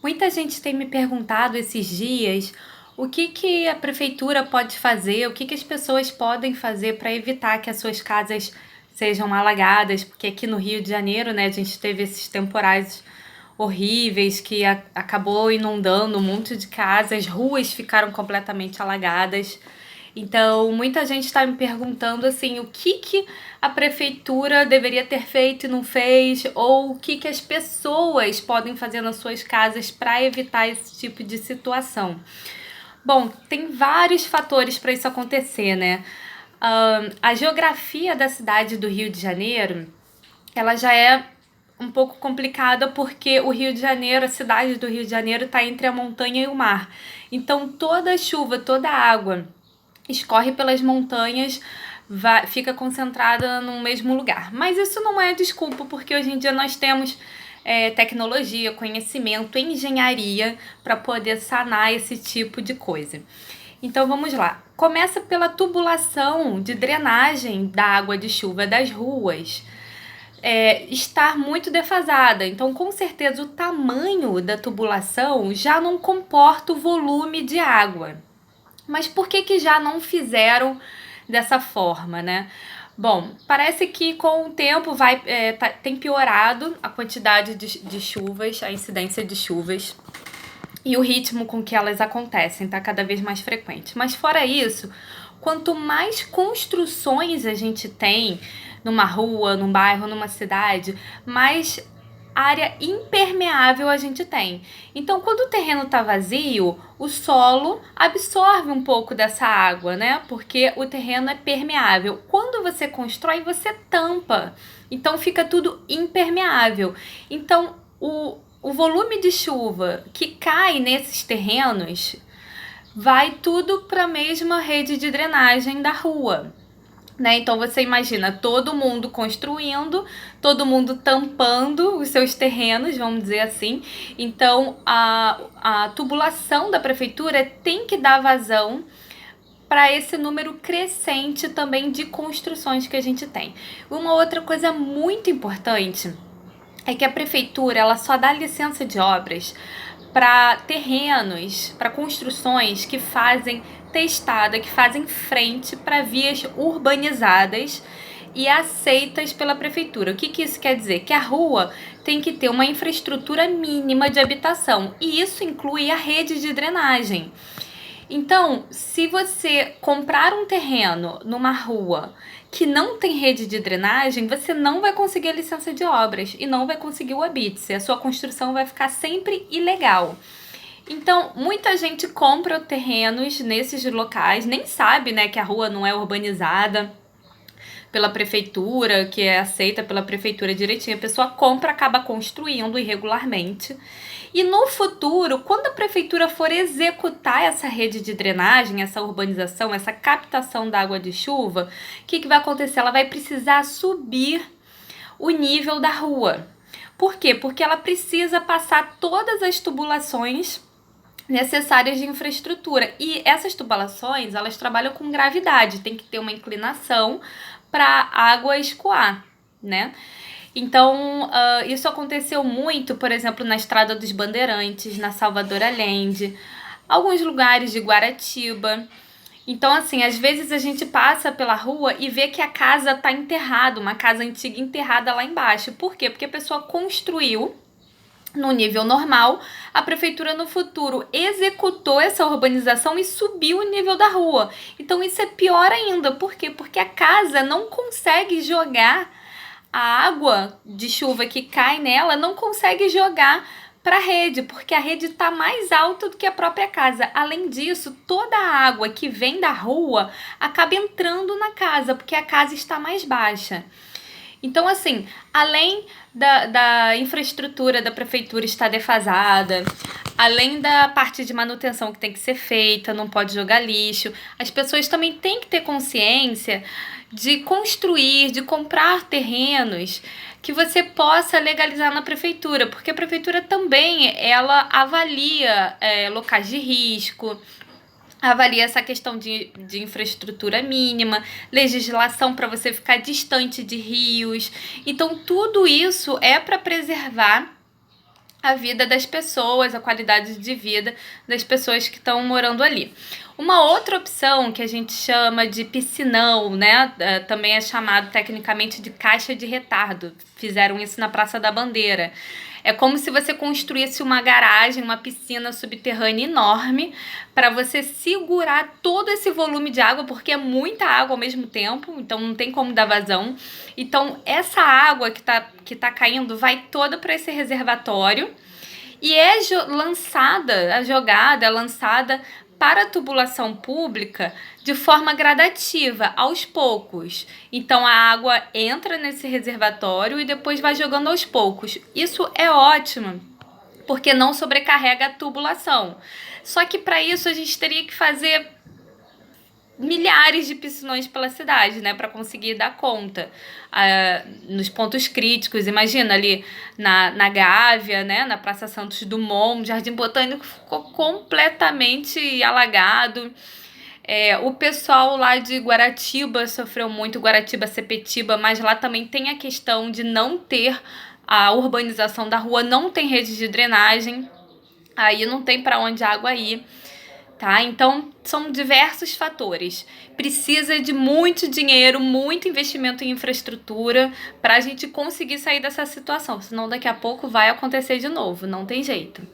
Muita gente tem me perguntado esses dias o que a prefeitura pode fazer, o que as pessoas podem fazer para evitar que as suas casas sejam alagadas, porque aqui no Rio de Janeiro, né, a gente teve esses temporais horríveis que acabou inundando um monte de casas, ruas ficaram completamente alagadas. Então, muita gente está me perguntando assim, o que a prefeitura deveria ter feito e não fez, ou o que as pessoas podem fazer nas suas casas para evitar esse tipo de situação. Bom, tem vários fatores para isso acontecer, né? A geografia da cidade do Rio de Janeiro, ela já é um pouco complicada porque o Rio de Janeiro, a cidade do Rio de Janeiro está entre a montanha e o mar. Então toda a chuva, toda a água escorre pelas montanhas, fica concentrada no mesmo lugar. Mas isso não é desculpa, porque hoje em dia nós temos tecnologia, conhecimento, engenharia para poder sanar esse tipo de coisa. Então vamos lá. Começa pela tubulação de drenagem da água de chuva das ruas. Estar muito defasada. Então, com certeza, o tamanho da tubulação já não comporta o volume de água. Mas por que já não fizeram dessa forma, né? Bom, parece que com o tempo tem piorado a quantidade de chuvas, a incidência de chuvas e o ritmo com que elas acontecem está cada vez mais frequente. Mas fora isso, quanto mais construções a gente tem numa rua, num bairro, numa cidade, mais área impermeável a gente tem. Então, quando o terreno está vazio, o solo absorve um pouco dessa água, né? Porque o terreno é permeável. Quando você constrói, você tampa. Então, fica tudo impermeável. Então, o volume de chuva que cai nesses terrenos vai tudo para a mesma rede de drenagem da rua. Né? Então você imagina todo mundo construindo, todo mundo tampando os seus terrenos, vamos dizer assim. Então a tubulação da prefeitura tem que dar vazão para esse número crescente também de construções que a gente tem. Uma outra coisa muito importante é que a prefeitura ela só dá licença de obras para terrenos, para construções que fazem testada, que fazem frente para vias urbanizadas e aceitas pela prefeitura. O que isso quer dizer? Que a rua tem que ter uma infraestrutura mínima de habitação e isso inclui a rede de drenagem. Então, se você comprar um terreno numa rua que não tem rede de drenagem, você não vai conseguir a licença de obras e não vai conseguir o habite. A sua construção vai ficar sempre ilegal. Então, muita gente compra terrenos nesses locais, nem sabe, né, que a rua não é urbanizada pela prefeitura, que é aceita pela prefeitura direitinho. A pessoa compra, acaba construindo irregularmente. E no futuro, quando a prefeitura for executar essa rede de drenagem, essa urbanização, essa captação da água de chuva, o que vai acontecer? Ela vai precisar subir o nível da rua. Por quê? Porque ela precisa passar todas as tubulações necessárias de infraestrutura. E essas tubulações, elas trabalham com gravidade, tem que ter uma inclinação para a água escoar, né? Então, isso aconteceu muito, por exemplo, na Estrada dos Bandeirantes, na Salvador Allende, alguns lugares de Guaratiba. Então, assim, às vezes a gente passa pela rua e vê que a casa está enterrada, uma casa antiga enterrada lá embaixo. Por quê? Porque a pessoa construiu no nível normal, a prefeitura no futuro executou essa urbanização e subiu o nível da rua. Então isso é pior ainda. Por quê? Porque a casa não consegue jogar a água de chuva que cai nela, não consegue jogar para a rede, porque a rede está mais alta do que a própria casa. Além disso, toda a água que vem da rua acaba entrando na casa, porque a casa está mais baixa. Então, assim, além da infraestrutura da prefeitura estar defasada, além da parte de manutenção que tem que ser feita, não pode jogar lixo, as pessoas também têm que ter consciência de construir, de comprar terrenos que você possa legalizar na prefeitura, porque a prefeitura também, ela avalia locais de risco, avalia essa questão de infraestrutura mínima, legislação para você ficar distante de rios. Então, tudo isso é para preservar a vida das pessoas, a qualidade de vida das pessoas que estão morando ali. Uma outra opção que a gente chama de piscinão, né? Também é chamado tecnicamente de caixa de retardo. Fizeram isso na Praça da Bandeira. É como se você construísse uma garagem, uma piscina subterrânea enorme, para você segurar todo esse volume de água, porque é muita água ao mesmo tempo, então não tem como dar vazão. Então, essa água que tá caindo vai toda para esse reservatório e é lançada para a tubulação pública de forma gradativa, aos poucos. Então a água entra nesse reservatório e depois vai jogando aos poucos. Isso é ótimo, porque não sobrecarrega a tubulação. Só que para isso a gente teria que fazer milhares de piscinões pela cidade, né, para conseguir dar conta. Nos pontos críticos, imagina ali na Gávea, né, na Praça Santos Dumont, o Jardim Botânico ficou completamente alagado. O pessoal lá de Guaratiba sofreu muito, Guaratiba, mas lá também tem a questão de não ter a urbanização da rua, não tem rede de drenagem, aí não tem para onde a água ir. Tá? Então, são diversos fatores. Precisa de muito dinheiro, muito investimento em infraestrutura para a gente conseguir sair dessa situação, senão daqui a pouco vai acontecer de novo, não tem jeito.